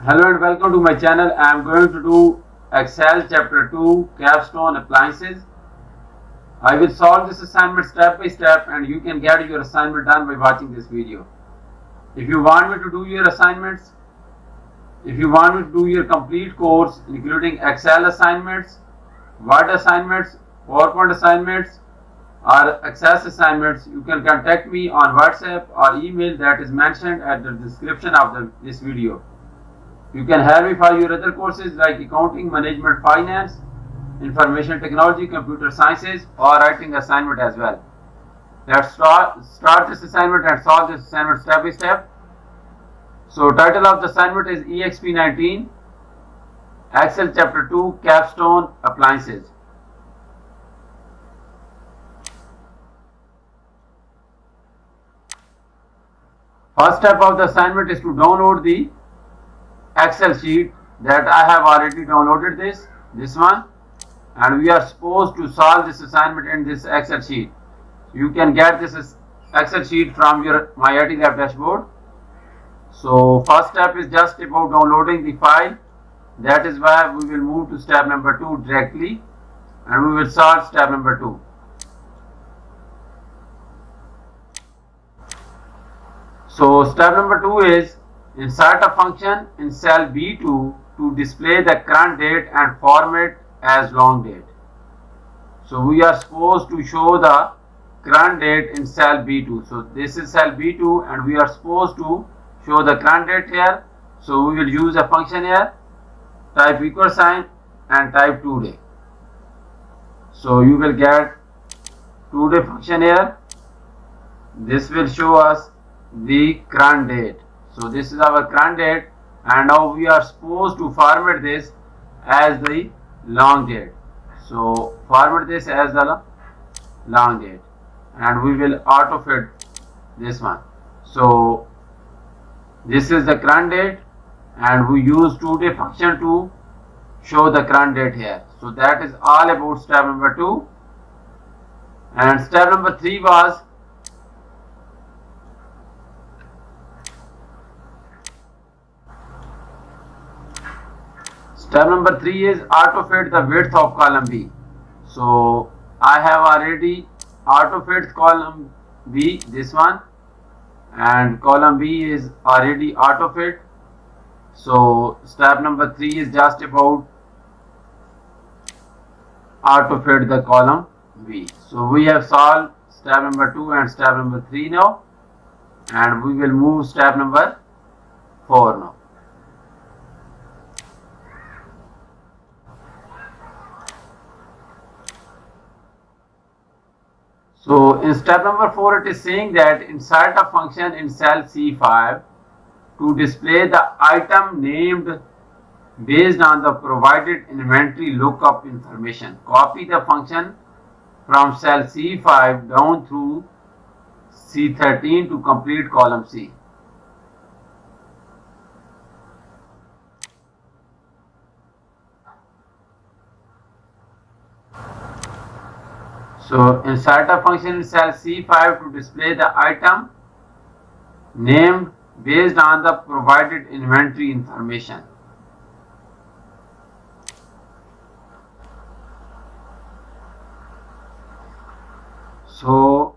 Hello and welcome to my channel. I am going to do Excel chapter 2 capstone appliances. I will solve this assignment step by step and you can get your assignment done by watching this video. If you want me to do your assignments, if you want me to do your complete course including Excel assignments, Word assignments, PowerPoint assignments or Access assignments, you can contact me on WhatsApp or email that is mentioned at the description of this video. You can hire me for your other courses like accounting, management, finance, information technology, computer sciences, or writing assignment as well. Let's start this assignment and solve this assignment step by step. So title of the assignment is EXP19 Excel chapter 2 capstone appliances. First step of the assignment is to download the Excel sheet that I have already downloaded this one, and we are supposed to solve this assignment in this Excel sheet. You can get this Excel sheet from your My IT Lab dashboard. So first step is just about downloading the file. That is why we will move to step number 2 directly, and we will solve step number 2. So step number 2 is insert a function in cell B2 to display the current date and format as long date. So we are supposed to show the current date in cell B2. So this is cell B2 and we are supposed to show the current date here. So we will use a function here, type equal sign and type today. So you will get today function here. This will show us the current date. So this is our current date, and now we are supposed to format this as the long date. So format this as the long date, and we will auto fit this one. So this is the current date, and we use today function to show the current date here. So that is all about step number 2. And step number 3 was step number 3 is auto fit the width of column B. So I have already auto fit column B, this one, and column B is already auto fit. So step number 3 is just about auto fit the column B. So we have solved step number 2 and step number 3 now, and we will move step number 4 now. So in step number 4, it is saying that insert a function in cell C5 to display the item named based on the provided inventory lookup information. Copy the function from cell C5 down through C13 to complete column C. So insert a function in cell C5 to display the item named based on the provided inventory information. So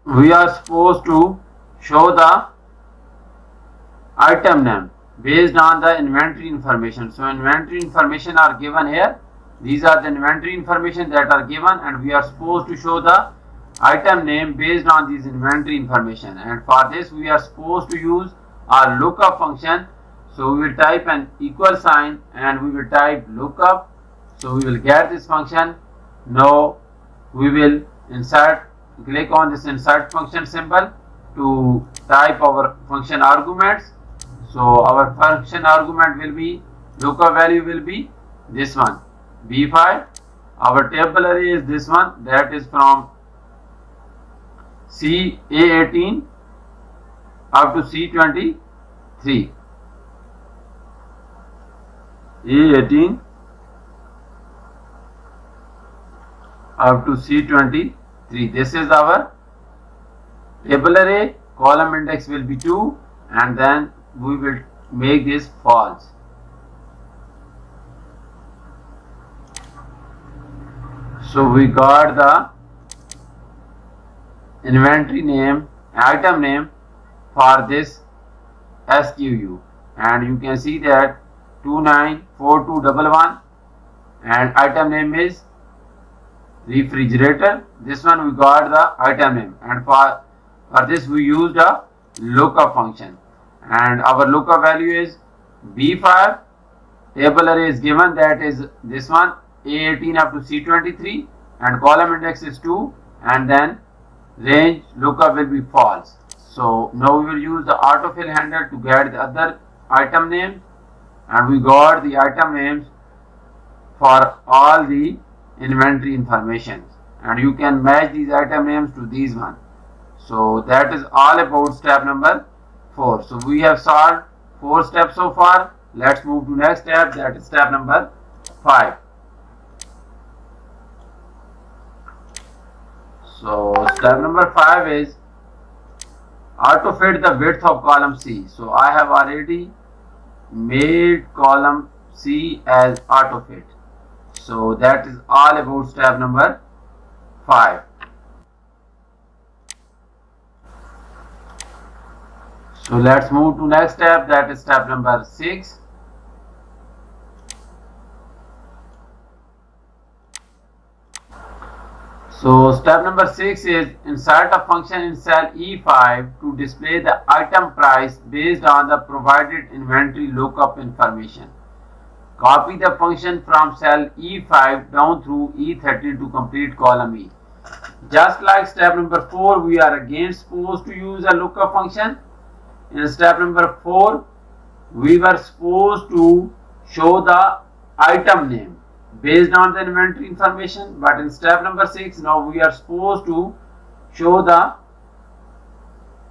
we are supposed to show the item name based on the inventory information. So inventory information are given here. These are the inventory information that are given, and we are supposed to show the item name based on these inventory information. And for this we are supposed to use our lookup function. So we will type an equal sign and we will type lookup. So we will get this function. Now we will click on this insert function symbol to type our function arguments. So our function argument will be, lookup value will be this one, B5. Our table array is this one, that is from A18 up to C23. A18 up to C23. This is our table array. Column index will be 2, and then we will make this false. So we got the inventory name, item name for this SKU, and you can see that 294211, and item name is refrigerator. This one we got the item name, and for this we used a lookup function, and our lookup value is B5. Table array is given, that is this one, A18 up to C23, and column index is 2, and then range lookup will be false. So now we will use the autofill handler to get the other item names, and we got the item names for all the inventory information, and you can match these item names to these one. So that is all about step number 4. So we have solved 4 steps so far. Let's move to next step, that is step number 5. So step number 5 is autofit the width of column C. So I have already made column C as autofit. So that is all about step number 5. So let's move to next step, that is step number 6. So step number 6 is insert a function in cell E5 to display the item price based on the provided inventory lookup information. Copy the function from cell E5 down through E30 to complete column E. Just like step number 4, we are again supposed to use a lookup function. In step number 4, we were supposed to show the item name based on the inventory information, but in step number 6, now we are supposed to show the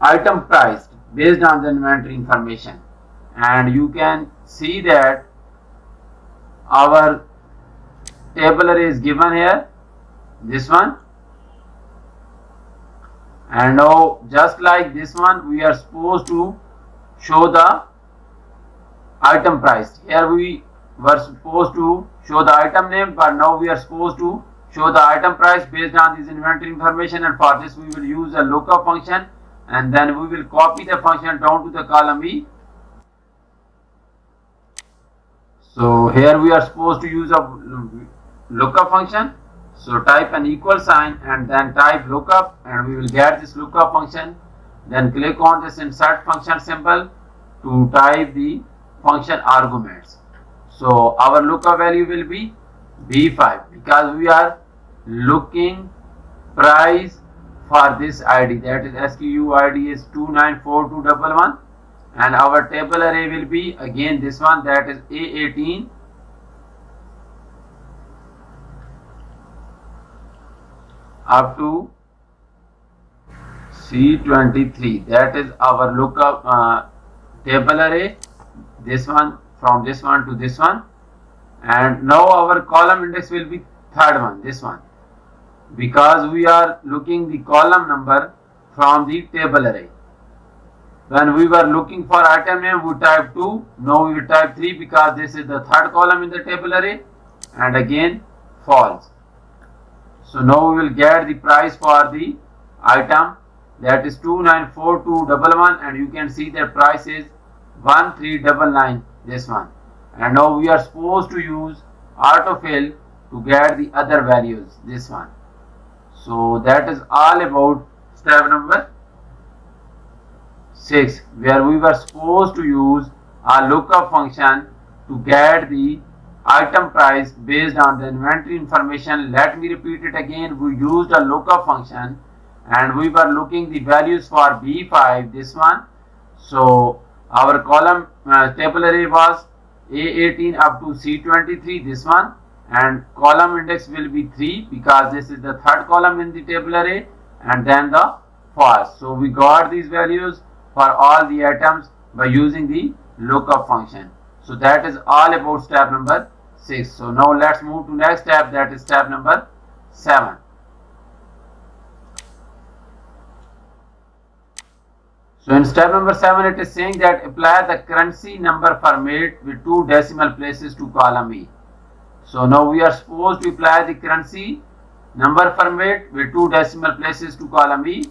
item price based on the inventory information. And you can see that our table array is given here, this one, and now just like this one, we are supposed to show the item price. Here we were supposed to show the item name, but now we are supposed to show the item price based on this inventory information, and for this we will use a lookup function, and then we will copy the function down to the column E. So here we are supposed to use a lookup function. So type an equal sign and then type lookup, and we will get this lookup function. Then click on this insert function symbol to type the function arguments. So our lookup value will be B5 because we are looking price for this ID, that is SKU ID is 294211, and our table array will be again this one, that is A18 up to C23. That is our lookup table array, this one, from this one to this one, and now our column index will be third one, this one, because we are looking the column number from the table array. When we were looking for item name, we type 2, now we will type 3 because this is the third column in the table array, and again false. So now we will get the price for the item, that is 294211, and you can see that price is 1399, this one. And now we are supposed to use autofill to get the other values, this one. So that is all about step number 6, where we were supposed to use a lookup function to get the item price based on the inventory information. Let me repeat it again. We used a lookup function and we were looking the values for B5, this one. So our column table array was A18 up to C23, this one, and column index will be 3 because this is the third column in the table array, and then the false. So we got these values for all the items by using the lookup function. So that is all about step number 6. So now let's move to next step, that is step number 7. So in step number 7, it is saying that apply the currency number format with 2 decimal places to column E. So now we are supposed to apply the currency number format with 2 decimal places to column E.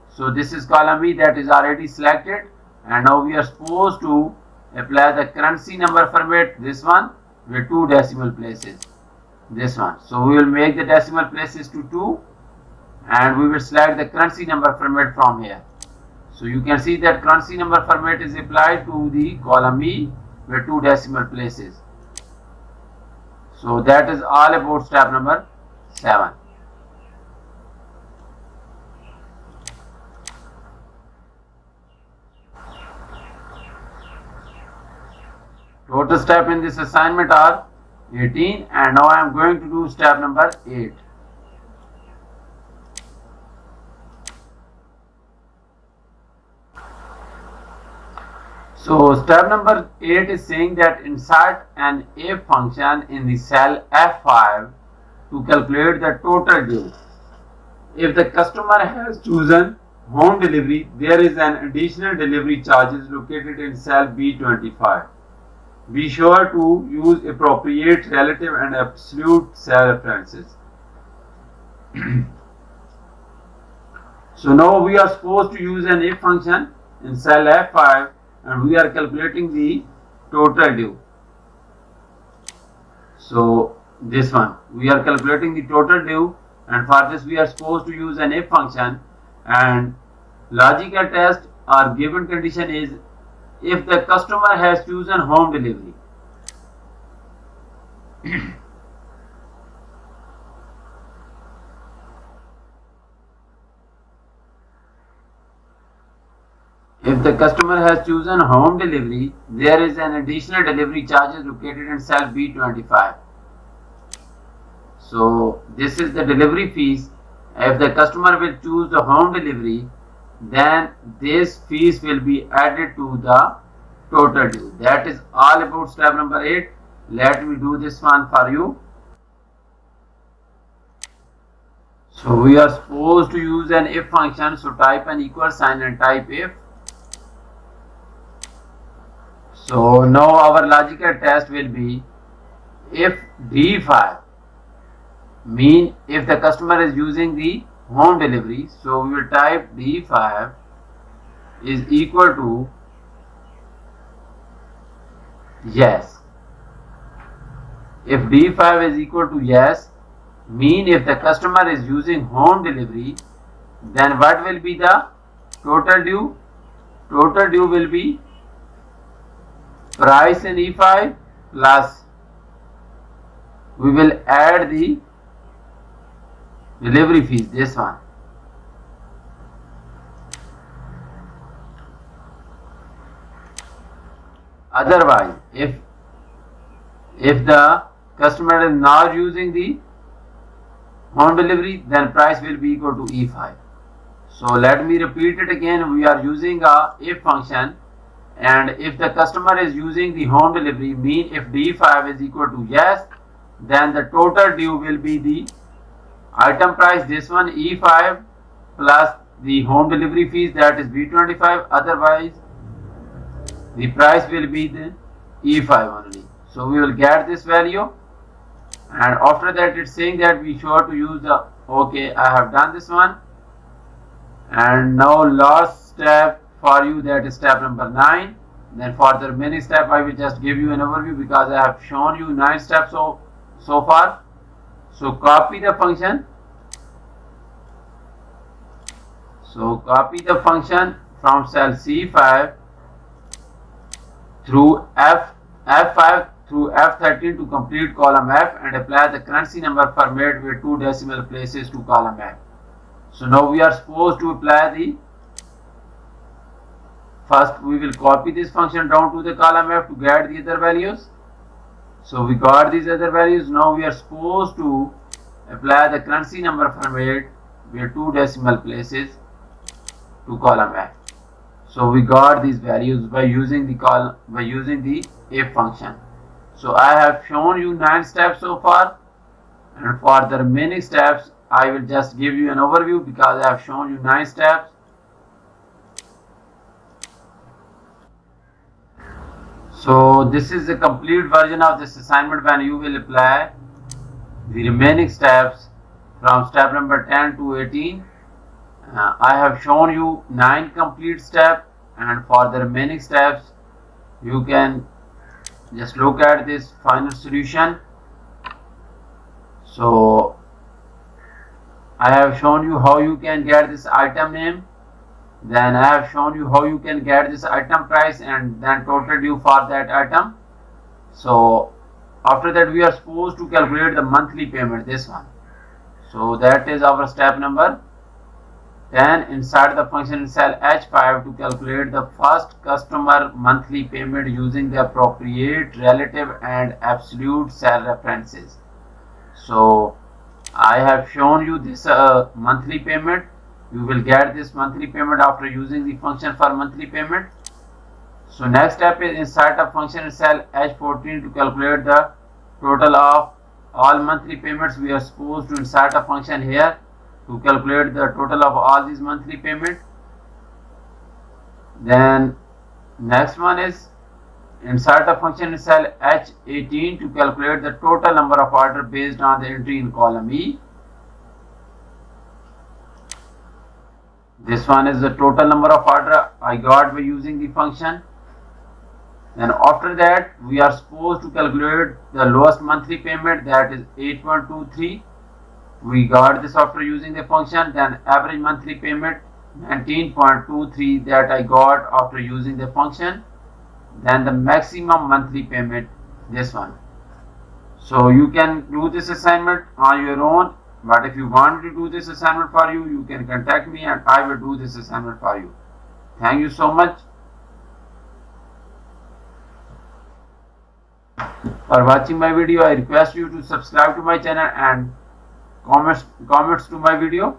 So this is column E that is already selected, and now we are supposed to apply the currency number format, this one, with 2 decimal places, this one. So we will make the decimal places to 2, and we will select the currency number format from here. So you can see that currency number format is applied to the column E with 2 decimal places. So that is all about step number 7. Total steps in this assignment are 18, and now I am going to do step number 8. So step number 8 is saying that insert an if function in the cell F5 to calculate the total due. If the customer has chosen home delivery, there is an additional delivery charges located in cell B25. Be sure to use appropriate relative and absolute cell references. So now we are supposed to use an if function in cell F5, and we are calculating the total due. So this one, we are calculating the total due, and for this we are supposed to use an if function, and logical test or given condition is if the customer has chosen home delivery. If the customer has chosen home delivery, there is an additional delivery charges located in cell B25. So this is the delivery fees. If the customer will choose the home delivery, then this fees will be added to the total due. That is all about step number 8. Let me do this one for you. So we are supposed to use an if function. So type an equal sign and type if. So now our logical test will be if D5 mean if the customer is using the home delivery. So we will type D5 is equal to yes. If D5 is equal to yes, mean if the customer is using home delivery, then what will be the total due? Total due will be price in E5 plus we will add the delivery fees, this one. Otherwise, if the customer is not using the home delivery, then price will be equal to E5. So let me repeat it again. We are using a if function, and if the customer is using the home delivery, mean if D5 is equal to yes, then the total due will be the item price, this one, E5 plus the home delivery fees, that is B25. Otherwise the price will be the E5 only. So we will get this value, and after that it's saying that be sure to use the okay. I have done this one, and now last step for you, that is step number 9. Then for the remaining step I will just give you an overview because I have shown you 9 steps so far. So copy the function. So copy the function from cell C5 through F5 through F13 to complete column F, and apply the currency number format with 2 decimal places to column F. So now we are supposed to apply the first we will copy this function down to the column F to get the other values. So we got these other values. Now we are supposed to apply the currency number format with 2 decimal places to column F. So we got these values by using the if function. So I have shown you 9 steps so far, and for the remaining steps I will just give you an overview because I have shown you 9 steps. So this is the complete version of this assignment when you will apply the remaining steps from step number 10 to 18. I have shown you 9 complete steps, and for the remaining steps you can just look at this final solution. So I have shown you how you can get this item name, then I have shown you how you can get this item price and then total due for that item. So after that we are supposed to calculate the monthly payment, this one. So that is our step number 10. Insert the function in cell H5 to calculate the first customer monthly payment using the appropriate relative and absolute cell references. So I have shown you this monthly payment. You will get this monthly payment after using the function for monthly payment. So next step is insert a function in cell H14 to calculate the total of all monthly payments. We are supposed to insert a function here to calculate the total of all these monthly payments. Then next one is insert a function in cell H18 to calculate the total number of orders based on the entry in column E. This one is the total number of orders I got by using the function. Then after that we are supposed to calculate the lowest monthly payment, that is 8.23. We got this after using the function. Then average monthly payment 19.23 that I got after using the function. Then the maximum monthly payment, this one. So you can do this assignment on your own, but if you want to do this assignment for you, you can contact me and I will do this assignment for you. Thank you so much for watching my video. I request you to subscribe to my channel and comments to my video,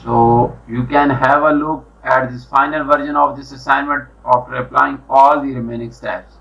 so you can have a look at this final version of this assignment after applying all the remaining steps.